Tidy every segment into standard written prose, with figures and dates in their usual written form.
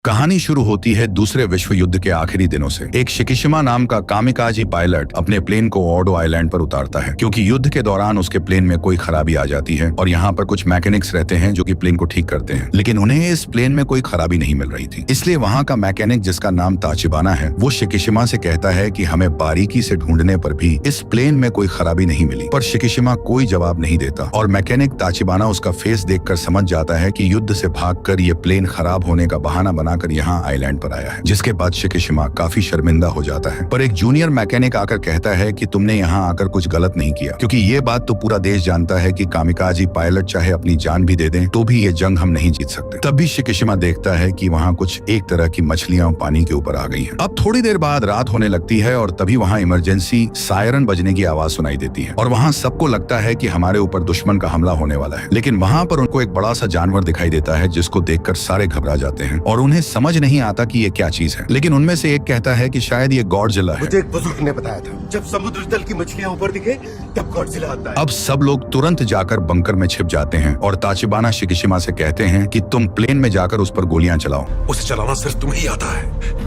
कहानी शुरू होती है दूसरे विश्व युद्ध के आखिरी दिनों से। एक शिकिशिमा नाम का कामिकाजी पायलट अपने प्लेन को ऑडो आइलैंड पर उतारता है क्योंकि युद्ध के दौरान उसके प्लेन में कोई खराबी आ जाती है और यहाँ पर कुछ मैकेनिक्स रहते हैं जो कि प्लेन को ठीक करते हैं, लेकिन उन्हें इस प्लेन में कोई खराबी नहीं मिल रही थी। इसलिए वहाँ का मैकेनिक जिसका नाम ताचिबाना है वो शिकिशिमा से कहता है कि हमें बारीकी से ढूंढने पर भी इस प्लेन में कोई खराबी नहीं मिली, पर शिकिशिमा कोई जवाब नहीं देता और मैकेनिक ताचिबाना उसका फेस देखकर समझ जाता है कि युद्ध से भागकर ये प्लेन खराब होने का बहाना बनाकर यहाँ आइलैंड पर आया है। जिसके बाद शिकिशिमा काफी शर्मिंदा हो जाता है, पर एक जूनियर मैकेनिक आकर कहता है कि तुमने यहाँ आकर कुछ गलत नहीं किया, क्योंकि ये बात तो पूरा देश जानता है कि कामिकाजी पायलट चाहे अपनी जान भी दे दें तो भी ये जंग हम नहीं जीत सकते। तब भी शिकिशिमा देखता है कि वहाँ कुछ एक तरह की मछलियां पानी के ऊपर आ गई हैं। अब थोड़ी देर बाद रात होने लगती है और तभी वहाँ इमरजेंसी सायरन बजने की आवाज सुनाई देती है और वहाँ सबको लगता है कि हमारे ऊपर दुश्मन का हमला होने वाला है। लेकिन वहाँ पर उनको एक बड़ा सा जानवर दिखाई देता है जिसको देखकर सारे घबरा जाते हैं और उन्हें समझ नहीं आता कि ये क्या चीज है। लेकिन उनमें से एक कहता है कि शायद ये गॉडजिला है। मुझे एक बुजुर्ग ने बताया था जब समुद्र तल की मछलियां ऊपर दिखे तब गॉडजिला आता है। अब सब लोग तुरंत जाकर बंकर में छिप जाते हैं और ताचिबाना शिकिशिमा से कहते हैं कि तुम प्लेन में जाकर उस पर गोलियां चलाओ। उसे चलाना सिर्फ तुम्हें ही आता है।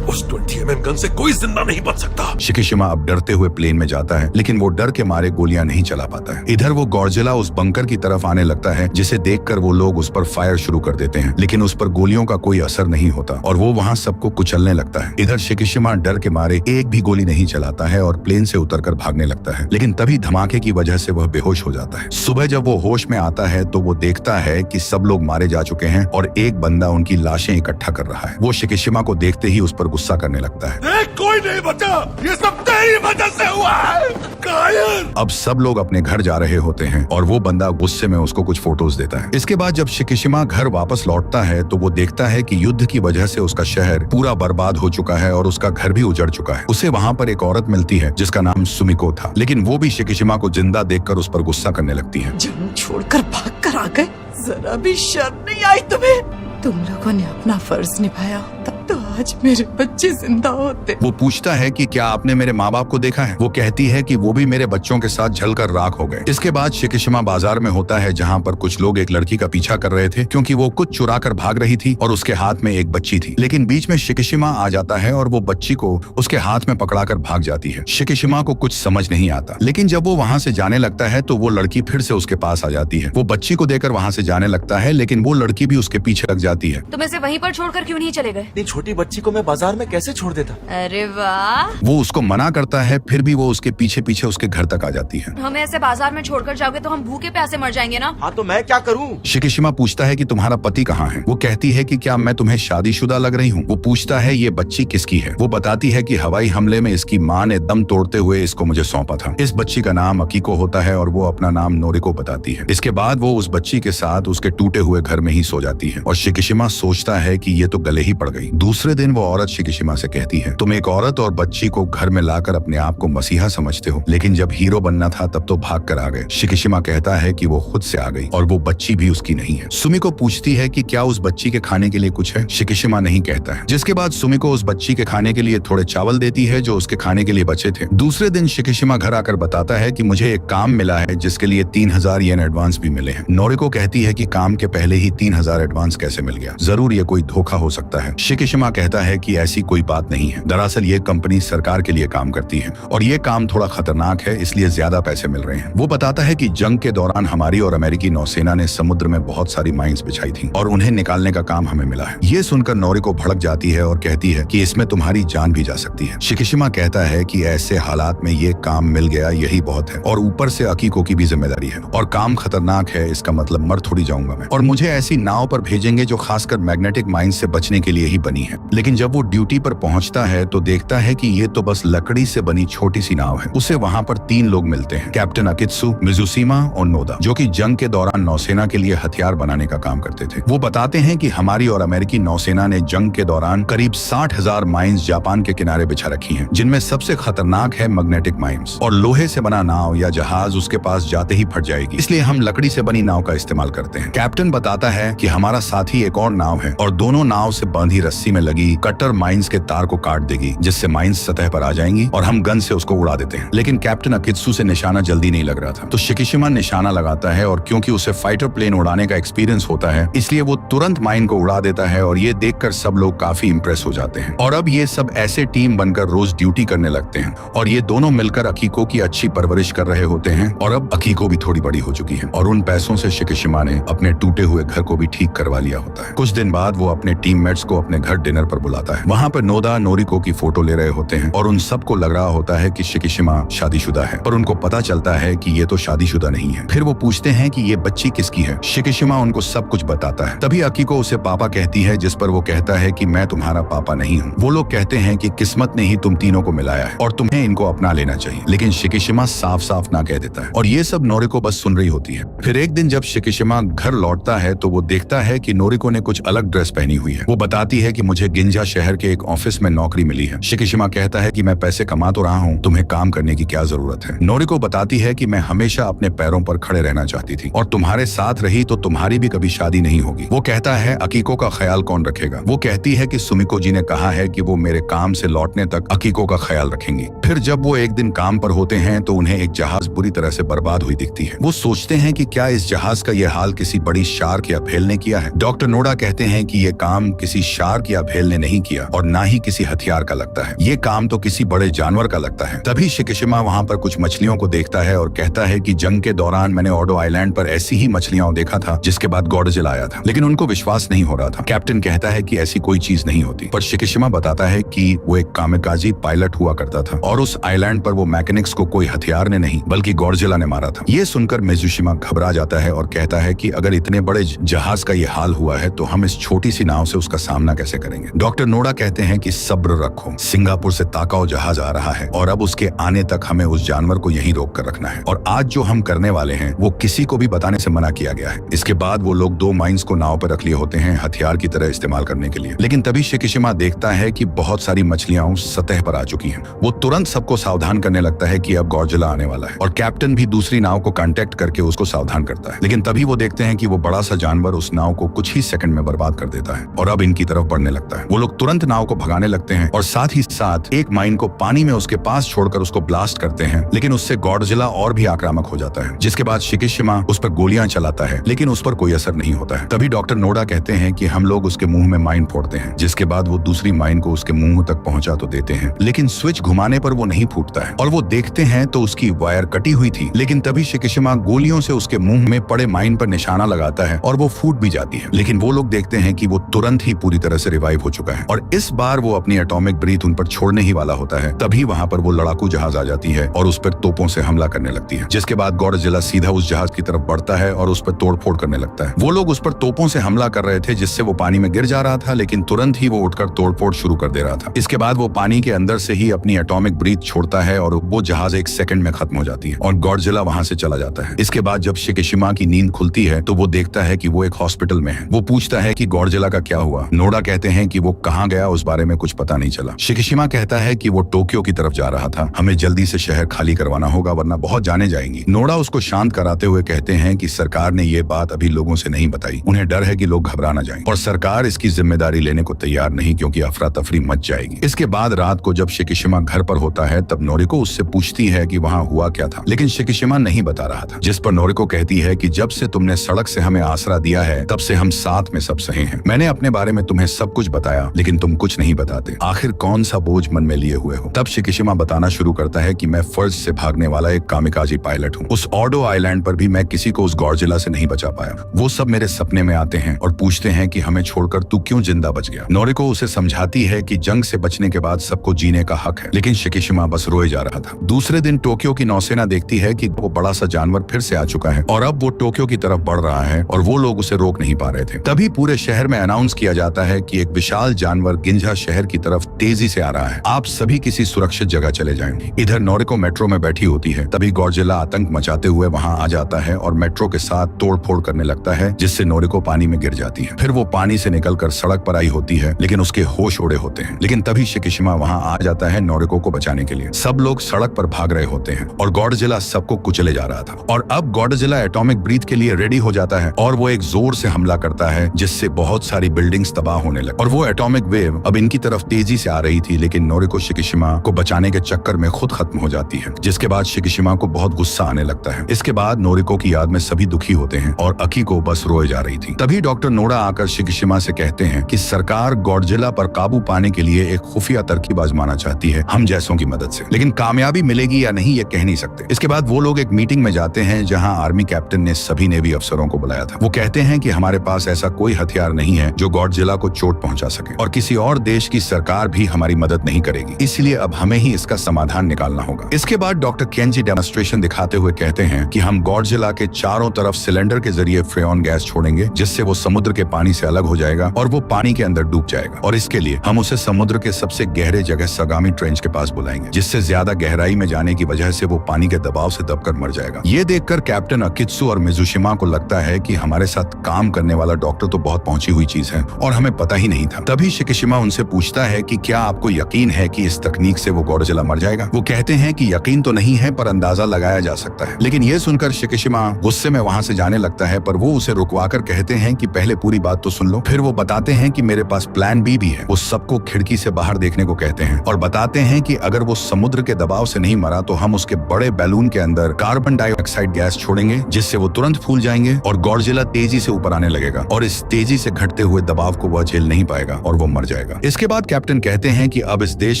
उस 20 mm गन से कोई जिंदा नहीं बच सकता। शिकिशिमा अब डरते हुए प्लेन में जाता है, लेकिन वो डर के मारे गोलियां नहीं चला पाता है। इधर वो गॉडजिला उस बंकर की तरफ आने लगता है, जिसे देखकर वो लोग उस पर फायर शुरू कर देते हैं, लेकिन उस पर गोलियों का कोई असर नहीं होता और वो वहाँ सबको कुचलने लगता है। इधर शिकिशिमा डर के मारे एक भी गोली नहीं चलाता है और प्लेन से उतरकर भागने लगता है, लेकिन तभी धमाके की वजह से वह बेहोश हो जाता है। सुबह जब वो होश में आता है तो वो देखता है कि सब लोग मारे जा चुके हैं और एक बंदा उनकी लाशें इकट्ठा कर रहा है। वो शिकिशिमा को देखते ही उस पर गुस्सा करने लगता है। कोई नहीं बचा, ये सब तेरी वजह से हुआ है, कायर। अब सब लोग अपने घर जा रहे होते हैं और वो बंदा गुस्से में उसको कुछ फोटोज देता है। इसके बाद जब शिकिशिमा घर वापस लौटता है तो वो देखता है कि युद्ध की वजह से उसका शहर पूरा बर्बाद हो चुका है और उसका घर भी उजड़ चुका है। उसे वहाँ पर एक औरत मिलती है जिसका नाम सुमिको था, लेकिन वो भी शिकिशिमा को जिंदा देखकर उस पर गुस्सा करने लगती है। जंग छोड़कर भाग कर आ गए, जरा भी शर्म नहीं आई तुम्हें? तुम लोगों ने अपना फर्ज निभाया, तब तो आज मेरे बच्चे जिंदा होते। वो पूछता है कि क्या आपने मेरे माँ बाप को देखा है? वो कहती है कि वो भी मेरे बच्चों के साथ जलकर राख हो गए। इसके बाद शिकिशिमा बाजार में होता है जहाँ पर कुछ लोग एक लड़की का पीछा कर रहे थे क्योंकि वो कुछ चुरा कर भाग रही थी और उसके हाथ में एक बच्ची थी। लेकिन बीच में शिकिशिमा आ जाता है और वो बच्ची को उसके हाथ में पकड़ाकर भाग जाती है। शिकिशिमा को कुछ समझ नहीं आता, लेकिन जब वो वहाँ से जाने लगता है तो वो लड़की फिर से उसके पास आ जाती है। वो बच्ची को देकर वहाँ से जाने लगता है, लेकिन वो लड़की भी उसके पीछे लग जाती है। तुम इसे वहीं पर छोड़कर क्यों नहीं चले गए? इतनी छोटी बच्ची को मैं बाजार में कैसे छोड़ देता? अरे वाह। वो उसको मना करता है, फिर भी वो उसके पीछे पीछे उसके घर तक आ जाती है। हमें ऐसे बाजार में छोड़कर जाओगे तो हम भूखे प्यासे मर जाएंगे ना। हाँ तो मैं क्या करूँ? शिकिशिमा पूछता है कि तुम्हारा पति कहाँ है? वो कहती है कि क्या मैं तुम्हें शादीशुदा लग रही हूँ? वो पूछता है ये बच्ची किसकी है? वो बताती है कि हवाई हमले में इसकी माँ ने दम तोड़ते हुए इसको मुझे सौंपा था। इस बच्ची का नाम अकीको होता है और वो अपना नाम नोरिको बताती है। इसके बाद वो उस बच्ची के साथ उसके टूटे हुए घर में ही सो जाती है और शिकिशिमा सोचता है कि ये तो गले ही पड़ गई। दूसरे दिन वो औरत शिकिशिमा से कहती है, तुम एक औरत और बच्ची को घर में लाकर अपने आप को मसीहा समझते हो, लेकिन जब हीरो बनना था तब तो भाग कर आ गए। शिकिशिमा कहता है कि वो खुद से आ गई और वो बच्ची भी उसकी नहीं है। सुमिको पूछती है कि क्या उस बच्ची के खाने के लिए कुछ है? शिकिशिमा नहीं कहता है, जिसके बाद सुमिको उस बच्ची के खाने के लिए थोड़े चावल देती है जो उसके खाने के लिए बचे थे। दूसरे दिन शिकिशिमा घर आकर बताता है कि मुझे एक काम मिला है जिसके लिए 3000 येन एडवांस भी मिले हैं। नोरिको कहती है कि काम के पहले ही 3000 एडवांस कैसे मिल गया? जरूर ये कोई धोखा हो सकता है। शिकिशिमा कहता है कि ऐसी कोई बात नहीं है, दरअसल ये कंपनी सरकार के लिए काम करती है और ये काम थोड़ा खतरनाक है, इसलिए ज्यादा पैसे मिल रहे हैं। वो बताता है कि जंग के दौरान हमारी और अमेरिकी नौसेना ने समुद्र में बहुत सारी माइंस बिछाई थी और उन्हें निकालने का काम हमें मिला है। ये सुनकर नोरिको भड़क जाती है और कहती है कि इसमें तुम्हारी जान भी जा सकती है। शिकिशिमा कहता है कि ऐसे हालात में ये काम मिल गया यही बहुत है और ऊपर से अकीको की भी जिम्मेदारी है और काम खतरनाक है, इसका मतलब मर थोड़ी जाऊंगा मैं, और मुझे ऐसी नाव पर भेजेंगे जो खासकर मैग्नेटिक माइंस से बचने के लिए ही बनी है। लेकिन जब वो ड्यूटी पर पहुंचता है तो देखता है कि ये तो बस लकड़ी से बनी छोटी सी नाव है। उसे वहाँ पर 3 लोग मिलते हैं, कैप्टन अकित्सु, मिजुसीमा और नोदा, जो कि जंग के दौरान नौसेना के लिए हथियार बनाने का काम करते थे। वो बताते हैं कि हमारी और अमेरिकी नौसेना ने जंग के दौरान करीब 60,000 माइंस जापान के किनारे बिछा रखी हैं, जिनमें सबसे खतरनाक है मैग्नेटिक माइंस, और लोहे से बना नाव या जहाज उसके पास जाते ही फट जाएगी, इसलिए हम लकड़ी से बनी नाव का इस्तेमाल करते हैं। कैप्टन बताता है कि हमारा साथी एक और नाव है और दोनों नाव से बांधी रस्सी में लगी लगी कटर माइंस के तार को काट देगी, जिससे माइंस सतह पर आ जाएंगी और हम गन से उसको उड़ा देते हैं। लेकिन कैप्टन अकित्सु से निशाना जल्दी नहीं लग रहा था, तो शिकिशिमा निशाना लगाता है और क्योंकि उसे फाइटर प्लेन उड़ाने का एक्सपीरियंस होता है, इसलिए वो तुरंत माइन को उड़ा देता है और ये देखकर सब लोग काफी इंप्रेस हो जाते हैं। और अब ये सब ऐसे टीम बनकर रोज ड्यूटी करने लगते हैं और ये दोनों मिलकर अकीको की अच्छी परवरिश कर रहे होते हैं। और अब अकीको भी थोड़ी बड़ी हो चुकी है और उन पैसों से शिकिशिमा ने अपने टूटे हुए घर को भी ठीक करवा लिया होता है। कुछ दिन बाद वो अपने टीममेट्स को अपने घर डिनर पर बुलाता है। वहाँ पर नोदा नोरिको की फोटो ले रहे होते हैं और उन सबको लग रहा होता है कि शिकिशिमा शादीशुदा है, पर उनको पता चलता है कि ये तो शादीशुदा नहीं है। फिर वो पूछते हैं कि ये बच्ची किसकी है। शिकिशिमा उनको सब कुछ बताता है। तभी अकीको उसे पापा कहती है, जिस पर वो कहता है कि मैं तुम्हारा पापा नहीं हूँ। वो लोग कहते हैं कि किस्मत ने ही तुम तीनों को मिलाया है और तुम्हें इनको अपना लेना चाहिए, लेकिन शिकिशिमा साफ साफ ना कह देता है और ये सब नोरिको बस सुन रही होती है। फिर एक दिन जब शिकिशिमा घर लौटता है तो वो देखता है कि नोरिको ने कुछ अलग ड्रेस पहनी हुई है। वो बताती है कि मुझे गिंजा शहर के एक ऑफिस में नौकरी मिली है। शिकिशिमा कहता है कि मैं पैसे कमा तो रहा हूँ, तुम्हें काम करने की क्या जरूरत है। नोरिको बताती है कि मैं हमेशा अपने पैरों पर खड़े रहना चाहती थी और तुम्हारे साथ रही तो तुम्हारी भी कभी शादी नहीं होगी। वो कहता है अकीको का ख्याल कौन रखेगा। वो कहती है कि सुमिको जी ने कहा है कि वो मेरे काम से लौटने तक अकीको का ख्याल रखेंगी। फिर जब वो एक दिन काम पर होते हैं तो उन्हें एक जहाज बुरी तरह से बर्बाद हुई दिखती है। वो सोचते हैं कि क्या इस जहाज का ये हाल किसी बड़ी शार्क या भेल ने किया है। डॉक्टर नोडा कहते हैं कि ये काम किसी शार्क या भेल ने नहीं किया और ना ही किसी हथियार का लगता है, ये काम तो किसी बड़े जानवर का लगता है। तभी शिकिशिमा वहाँ पर कुछ मछलियों को देखता है और कहता है कि जंग के दौरान मैंने ओडो आइलैंड पर ऐसी ही मछलियां देखा था जिसके बाद गॉडजिला आया था, लेकिन उनको विश्वास नहीं हो रहा था। कैप्टन कहता है कि ऐसी कोई चीज नहीं होती, पर शिकिशिमा बताता है कि वो एक कामिकाजी पायलट हुआ करता था और उस आइलैंड पर वो मैकेनिक्स को कोई हथियार ने नहीं बल्कि गॉडजिला ने मारा था। ये सुनकर मिजुशिमा घबरा जाता है और कहता है कि अगर इतने बड़े जहाज का ये हाल हुआ है तो हम इस छोटी सी नाव से उसका सामना कैसे करेंगे। डॉक्टर नोडा कहते हैं कि सब्र रखो, सिंगापुर से ताकाओ जहाज आ रहा है और अब उसके आने तक हमें उस जानवर को यहीं रोक कर रखना है और आज जो हम करने वाले हैं वो किसी को भी बताने से मना किया गया है। इसके बाद वो लोग 2 माइंस को नाव पर रख लिए होते हैं हथियार की तरह इस्तेमाल करने के लिए, लेकिन तभी शिकिशिमा देखता है कि बहुत सारी मछलियां उस सतह पर आ चुकी हैं। वो तुरंत सबको सावधान करने लगता है कि अब गॉडजिला आने वाला है और कैप्टन भी दूसरी नाव को कांटेक्ट करके उसको सावधान करता है, लेकिन तभी वो देखते हैं कि वो बड़ा सा जानवर उस नाव को कुछ ही सेकंड में बर्बाद कर देता है और अब इनकी तरफ बढ़ने लगता है। वो लोग तुरंत नाव को भगाने लगते हैं और साथ ही साथ एक माइन को पानी में उसके पास छोड़कर उसको ब्लास्ट करते हैं, लेकिन उससे गॉडजिला और भी आक्रामक हो जाता है, जिसके बाद शिकिशिमा उस पर गोलियां चलाता है लेकिन उस पर कोई असर नहीं होता है। तभी डॉक्टर नोडा कहते हैं कि हम लोग उसके मुंह में माइन फोड़ते हैं, जिसके बाद वो दूसरी माइन को उसके मुंह तक पहुंचा तो देते हैं, लेकिन स्विच घुमाने पर वो नहीं फूटता है और वो देखते हैं तो उसकी वायर कटी हुई थी, लेकिन तभी शिकिशिमा गोलियों से उसके मुंह में पड़े माइन पर निशाना लगाता है और वो फूट भी जाती है, लेकिन वो लोग देखते हैं कि वो तुरंत ही पूरी तरह से रिवाइव हो चुका है और इस बार वो अपनी एटॉमिक ब्रीथ उन पर छोड़ने ही वाला होता है। तभी वहां पर वो लड़ाकू जहाज आ जाती है और उस पर तोपों से हमला करने लगती है, जिसके बाद गॉडजिला सीधा उस जहाज की तरफ बढ़ता है और उस पर तोड़फोड़ करने लगता है। वो लोग उस पर तोपों से हमला कर रहे थे जिससे वो पानी में गिर जा रहा था, लेकिन तुरंत ही वो उठकर तोड़फोड़ शुरू कर दे रहा था। इसके बाद वो पानी के अंदर से ही अपनी एटॉमिक ब्रीथ छोड़ता है और वो जहाज 1 सेकंड में खत्म हो जाती है और गॉडजिला वहां से चला जाता है। इसके बाद जब शिकिशिमा की नींद खुलती है तो वो देखता है कि वो एक हॉस्पिटल में है। वो पूछता है कि गॉडजिला का क्या हुआ। नोडा कहते हैं कि वो कहाँ गया उस बारे में कुछ पता नहीं चला। शिकिशिमा कहता है कि वो टोक्यो की तरफ जा रहा था, हमें जल्दी से शहर खाली करवाना होगा वरना बहुत जाने जाएंगी। नोडा उसको शांत कराते हुए कहते हैं कि सरकार ने ये बात अभी लोगों से नहीं बताई, उन्हें डर है कि लोग घबरा ना जाएं और सरकार इसकी जिम्मेदारी लेने को तैयार नहीं क्योंकि अफरा तफरी मच जाएगी। इसके बाद रात को जब शिकिशिमा घर पर होता है तब नोरिको उससे पूछती है कि वहाँ हुआ क्या था, लेकिन शिकिशिमा नहीं बता रहा था, जिस पर नोरिको कहती है कि जब से तुमने सड़क से हमें आसरा दिया है तब से हम साथ में सब सहे हैं। मैंने अपने बारे में तुम्हें सब कुछ बताया लेकिन तुम कुछ नहीं बताते, आखिर कौन सा बोझ मन में लिए हुए हो। तब शिकिशिमा बताना शुरू करता है कि मैं फर्ज से भागने वाला एक कामिकाजी पायलट हूँ। उस ऑडो आइलैंड पर भी मैं किसी को उस गॉडजिला से नहीं बचा पाया। वो सब मेरे सपने में आते हैं और पूछते हैं कि हमें छोड़कर तू क्यों जिंदा बच गया। नोरिको उसे समझाती है कि जंग से बचने के बाद सबको जीने का हक है, लेकिन शिकिशिमा बस रोए जा रहा था। दूसरे दिन टोक्यो की नौसेना देखती है कि वो बड़ा सा जानवर फिर से आ चुका है और अब वो टोक्यो की तरफ बढ़ रहा है और वो लोग उसे रोक नहीं पा रहे थे। तभी पूरे शहर में अनाउंस किया जाता है कि एक विशाल जानवर गिंजा शहर की तरफ तेजी से आ रहा है, आप सभी किसी सुरक्षित जगह चले जाएं। इधर नोरिको मेट्रो में बैठी होती है, तभी गॉडजिला आतंक मचाते हुए वहां आ जाता है और मेट्रो के साथ तोड़फोड़ करने लगता है, जिससे नोरिको पानी में गिर जाती है। फिर वो पानी से निकलकर सड़क पर आई होती है लेकिन उसके होश उड़े होते हैं, लेकिन तभी शिकिशिमा वहां आ जाता है नोरिको को बचाने के लिए। सब लोग सड़क पर भाग रहे होते हैं और गॉडजिला सबको कुचले जा रहा था और अब गॉडजिला एटॉमिक ब्रीथ के लिए रेडी हो जाता है और वो एक जोर से हमला करता है जिससे बहुत सारी बिल्डिंग्स तबाह होने लगी और वो वो एटॉमिक वेव अब इनकी तरफ तेजी से आ रही थी, लेकिन नोरिको शिकिशिमा को बचाने के चक्कर में खुद खत्म हो जाती है, जिसके बाद शिकिशिमा को बहुत गुस्सा आने लगता है। इसके बाद नोरिको की याद में सभी दुखी होते हैं और अकीको बस रोए जा रही थी। तभी डॉक्टर नोडा आकर शिकिशिमा से कहते हैं कि सरकार गॉडजिला पर काबू पाने के लिए एक खुफिया तरकीब आजमाना चाहती है हम जैसों की मदद से, लेकिन कामयाबी मिलेगी या नहीं ये कह नहीं सकते। इसके बाद वो लोग एक मीटिंग में जाते हैं जहां आर्मी कैप्टन ने सभी नेवी अफसरों को बुलाया था। वो कहते हैं कि हमारे पास ऐसा कोई हथियार नहीं है जो गॉडजिला को चोट पहुंचा सके और किसी और देश की सरकार भी हमारी मदद नहीं करेगी, इसलिए अब हमें ही इसका समाधान निकालना होगा। इसके बाद डॉक्टर केंजी डेमोन्स्ट्रेशन दिखाते हुए कहते हैं कि हम गॉडजिला के चारों तरफ सिलेंडर के जरिए फ्रेऑन गैस छोड़ेंगे, जिससे वो समुद्र के पानी से अलग हो जाएगा और वो पानी के अंदर डूब जाएगा, और इसके लिए हम उसे समुद्र के सबसे गहरे जगह सगामी ट्रेंच के पास बुलाएंगे, जिससे ज्यादा गहराई में जाने की वजह से वो पानी के दबाव से दबकर मर जाएगा। ये देखकर कैप्टन अकित्सु और मिजुशिमा को लगता है कि हमारे साथ काम करने वाला डॉक्टर तो बहुत पहुंची हुई चीज है और हमें पता ही नहीं था। तभी शिकिशिमा उनसे पूछता है कि क्या आपको यकीन है कि इस तकनीक से वो गॉडजिला मर जाएगा। वो कहते हैं कि यकीन तो नहीं है पर अंदाजा लगाया जा सकता है। लेकिन ये सुनकर शिकिशिमा गुस्से में वहां से जाने लगता है, पर वो उसे रुकवाकर कहते हैं कि पहले पूरी बात तो सुन लो। फिर वो बताते हैं कि मेरे पास प्लान बी भी है। वो सबको खिड़की से बाहर देखने को कहते हैं और बताते हैं कि अगर वो समुद्र के दबाव से नहीं मरा तो हम उसके बड़े बैलून के अंदर कार्बन डाइऑक्साइड गैस छोड़ेंगे, जिससे वो तुरंत फूल जाएंगे और गॉडजिला तेजी से ऊपर आने लगेगा और इस तेजी से घटते हुए दबाव को वह झेल नहीं पाएगा और वो मर जाएगा। इसके बाद कैप्टन कहते हैं कि अब इस देश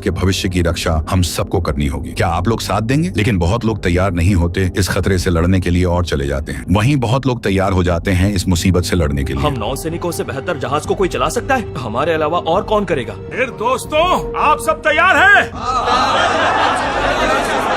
के भविष्य की रक्षा हम सबको करनी होगी, क्या आप लोग साथ देंगे? लेकिन बहुत लोग तैयार नहीं होते इस खतरे से लड़ने के लिए और चले जाते हैं। वहीं बहुत लोग तैयार हो जाते हैं इस मुसीबत से लड़ने के लिए। हम नौसैनिकों से बेहतर जहाज को कोई चला सकता है? हमारे अलावा और कौन करेगा? फिर दोस्तों, आप सब तैयार हैं?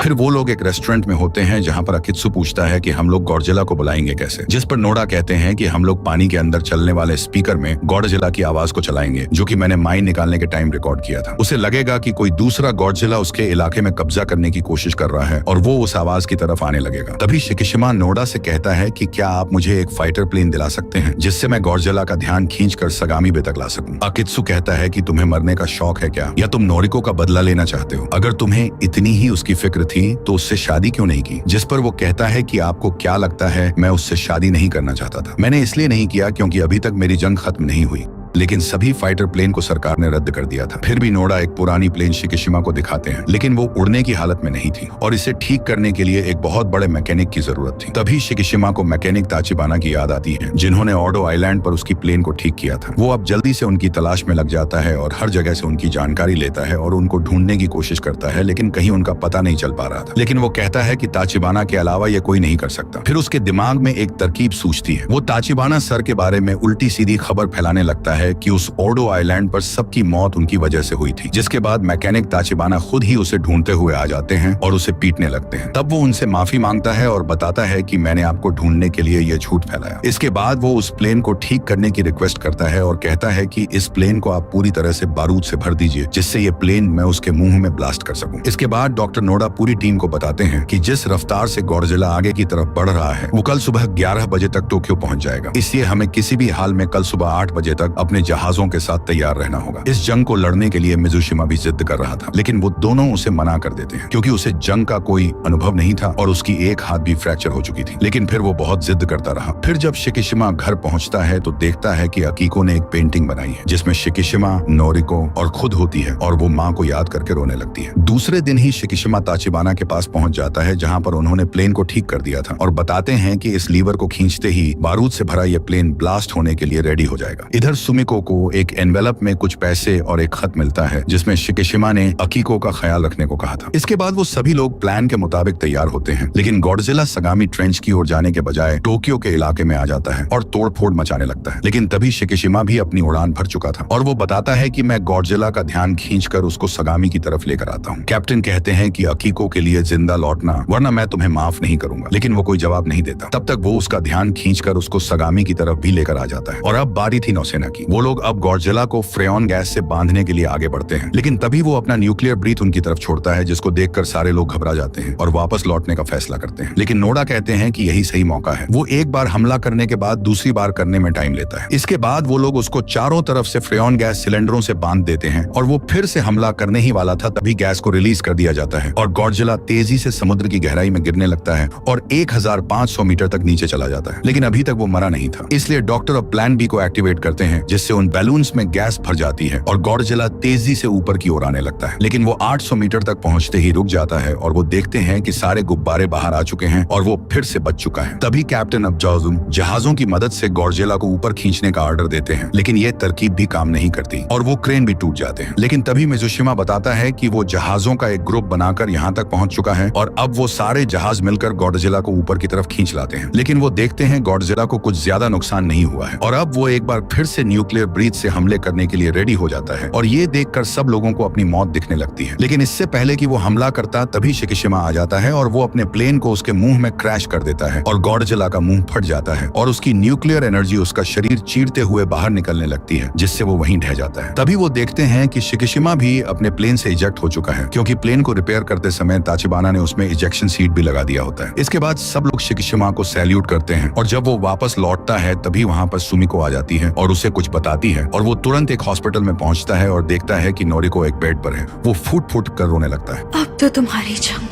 फिर वो लोग एक रेस्टोरेंट में होते हैं जहां पर अकित्सु पूछता है कि हम लोग गॉडजिला को बुलाएंगे कैसे, जिस पर नोडा कहते हैं कि हम लोग पानी के अंदर चलने वाले स्पीकर में गॉडजिला की आवाज को चलाएंगे, जो कि मैंने माइन निकालने के टाइम रिकॉर्ड किया था। उसे लगेगा कि कोई दूसरा गॉडजिला उसके इलाके में कब्जा करने की कोशिश कर रहा है और वो उस आवाज की तरफ आने लगेगा। तभी शिकिशिमा नोडा से कहता है कि क्या आप मुझे एक फाइटर प्लेन दिला सकते हैं जिससे मैं गॉडजिला का ध्यान खींचकर सगामी बे तक ला सकूं। अकित्सु कहता है कि तुम्हें मरने का शौक है क्या, या तुम नोरिको का बदला लेना चाहते हो? अगर तुम्हें इतनी ही उसकी फिक्र थी तो उससे शादी क्यों नहीं की? जिस पर वो कहता है कि आपको क्या लगता है मैं उससे शादी नहीं करना चाहता था। मैंने इसलिए नहीं किया क्योंकि अभी तक मेरी जंग खत्म नहीं हुई, लेकिन सभी फाइटर प्लेन को सरकार ने रद्द कर दिया था। फिर भी नोडा एक पुरानी प्लेन शिकिशिमा को दिखाते हैं, लेकिन वो उड़ने की हालत में नहीं थी और इसे ठीक करने के लिए एक बहुत बड़े मैकेनिक की जरूरत थी। तभी शिकिशिमा को मैकेनिक ताचिबाना की याद आती है, जिन्होंने ऑडो आइलैंड पर उसकी प्लेन को ठीक किया था। वो अब जल्दी से उनकी तलाश में लग जाता है और हर जगह से उनकी जानकारी लेता है और उनको ढूंढने की कोशिश करता है, लेकिन कहीं उनका पता नहीं चल पा रहा था। लेकिन वो कहता है कि ताचिबाना के अलावा ये कोई नहीं कर सकता। फिर उसके दिमाग में एक तरकीब सूझती है। वो ताचिबाना सर के बारे में उल्टी सीधी खबर फैलाने लगता है कि उस ऑडो आइलैंड पर सबकी मौत उनकी वजह से हुई थी, जिसके बाद मैकेनिक ताचिबाना खुद ही उसे ढूंढते हुए आ जाते हैं और उसे पीटने लगते हैं। तब वो उनसे माफी मांगता है और बताता है कि मैंने आपको ढूंढने के लिए ये झूठ फैलाया। इसके बाद वो उस प्लेन को ठीक करने की रिक्वेस्ट करता है और कहता है कि इस प्लेन को आप पूरी तरह से बारूद से भर दीजिए, जिससे ये प्लेन मैं उसके मुंह में ब्लास्ट कर सकूं। इसके बाद डॉक्टर नोडा पूरी टीम को बताते हैं कि जिस रफ्तार से गॉडजिला आगे की तरफ बढ़ रहा है वो कल सुबह 11 बजे तक टोक्यो पहुंच जाएगा, इसलिए हमें किसी भी हाल में कल सुबह 8 बजे तक अपने जहाजों के साथ तैयार रहना होगा। इस जंग को लड़ने के लिए मिजुशिमा भी जिद कर रहा था, लेकिन वो दोनों उसे मना कर देते हैं क्योंकि उसे जंग का कोई अनुभव नहीं था और उसकी एक हाथ भी फ्रैक्चर हो चुकी थी। लेकिन फिर वो बहुत जिद करता रहा। फिर जब शिकिशिमा घर पहुंचता है तो देखता है कि अकीको ने एक पेंटिंग बनाई है जिसमें शिकिशिमा, नोरिको और खुद होती है और वो माँ को याद करके रोने लगती है। दूसरे दिन ही शिकिशिमा ताचिबाना के पास पहुंच जाता है जहाँ पर उन्होंने प्लेन को ठीक कर दिया था और बताते हैं कि इस लीवर को खींचते ही बारूद से भरा ये प्लेन ब्लास्ट होने के लिए रेडी हो जाएगा। इधर सुमिको को एक एनवेलप में कुछ पैसे और एक खत मिलता है जिसमें शिकिशिमा ने अकीको का ख्याल रखने को कहा था। इसके बाद वो सभी लोग प्लान के मुताबिक तैयार होते हैं, लेकिन गॉडजिला सगामी ट्रेंच की ओर जाने के बजाय टोक्यो के इलाके में आ जाता है और तोड़फोड़ मचाने लगता है। लेकिन तभी शिकिशिमा भी अपनी उड़ान भर चुका था और वो बताता है कि मैं गॉडजिला का ध्यान खींचकर उसको सगामी की तरफ लेकर आता हूँ। कैप्टन कहते हैं कि अकीको के लिए जिंदा लौटना, वरना मैं तुम्हें माफ नहीं करूंगा, लेकिन वो कोई जवाब नहीं देता। तब तक वो उसका ध्यान खींचकर उसको सगामी की तरफ भी लेकर आ जाता है और अब बारी थी नौसेना की। वो लोग अब गॉडजिला को फ्रेऑन गैस से बांधने के लिए आगे बढ़ते हैं, लेकिन तभी वो अपना न्यूक्लियर ब्रीथ उनकी तरफ छोड़ता है, जिसको देखकर सारे लोग घबरा जाते हैं और वापस लौटने का फैसला करते हैं। लेकिन नोडा कहते हैं कि यही सही मौका है। वो एक बार हमला करने के बाद दूसरी बार करने में टाइम लेता है। इसके बाद वो लोग उसको चारों तरफ से फ्रेऑन गैस सिलेंडरों से बांध देते हैं और वो फिर से हमला करने ही वाला था, तभी गैस को रिलीज कर दिया जाता है और गॉडजिला तेजी से समुद्र की गहराई में गिरने लगता है और 1500 मीटर तक नीचे चला जाता है। लेकिन अभी तक वो मरा नहीं था, इसलिए डॉक्टर अब प्लान बी को एक्टिवेट करते हैं, जिससे उन बैलून्स में गैस भर जाती है और गॉडजिला तेजी से ऊपर की ओर आने लगता है। लेकिन वो 800 मीटर तक पहुंचते ही रुक जाता है और वो देखते हैं कि सारे गुब्बारे बाहर आ चुके हैं और वो फिर से बच चुका है। तभी कैप्टन अब्जाजुम जहाजों की मदद से गॉडजिला को ऊपर खींचने का ऑर्डर देते हैं, लेकिन ये तरकीब भी काम नहीं करती और वो क्रेन भी टूट जाते हैं। लेकिन तभी मिज़ुशिमा बताता है कि वो जहाजों का एक ग्रुप बनाकर यहाँ तक पहुंच चुका है और अब वो सारे जहाज मिलकर गॉडजिला को ऊपर की तरफ खींच लाते हैं। लेकिन वो देखते हैं गॉडजिला को कुछ ज्यादा नुकसान नहीं हुआ है और अब वो एक बार फिर से न्यूक्लियर ब्रीच से हमले करने के लिए रेडी हो जाता है और ये देखकर सब लोगों को अपनी मौत दिखने लगती है। लेकिन इससे पहले कि वो हमला करता तभी शिकिशिमा आ जाता है और वो अपने प्लेन को उसके मुंह में क्रैश कर देता है और गॉडजिला का मुंह फट जाता है और उसकी न्यूक्लियर एनर्जी उसका शरीर चीरते हुए बाहर निकलने लगती है, जिससे वो वहीं ढह जाता है। तभी वो देखते हैं कि शिकिशिमा भी अपने प्लेन से इजेक्ट हो चुका है, क्योंकि प्लेन को रिपेयर करते समय ताचिबाना ने उसमें इजेक्शन सीट भी लगा दिया होता है। इसके बाद सब लोग शिकिशिमा को सैल्यूट करते हैं और जब वो वापस लौटता है तभी वहाँ पर सुमिको आ जाती है और उसे कुछ बताती है और वो तुरंत एक हॉस्पिटल में पहुंचता है और देखता है कि नोरिको एक बेड पर है। वो फूट फूट कर रोने लगता है। अब तो तुम्हारी जंग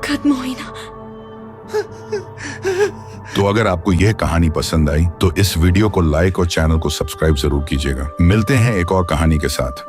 खत्म हुई ना। तो अगर आपको यह कहानी पसंद आई तो इस वीडियो को लाइक और चैनल को सब्सक्राइब जरूर कीजिएगा। मिलते हैं एक और कहानी के साथ।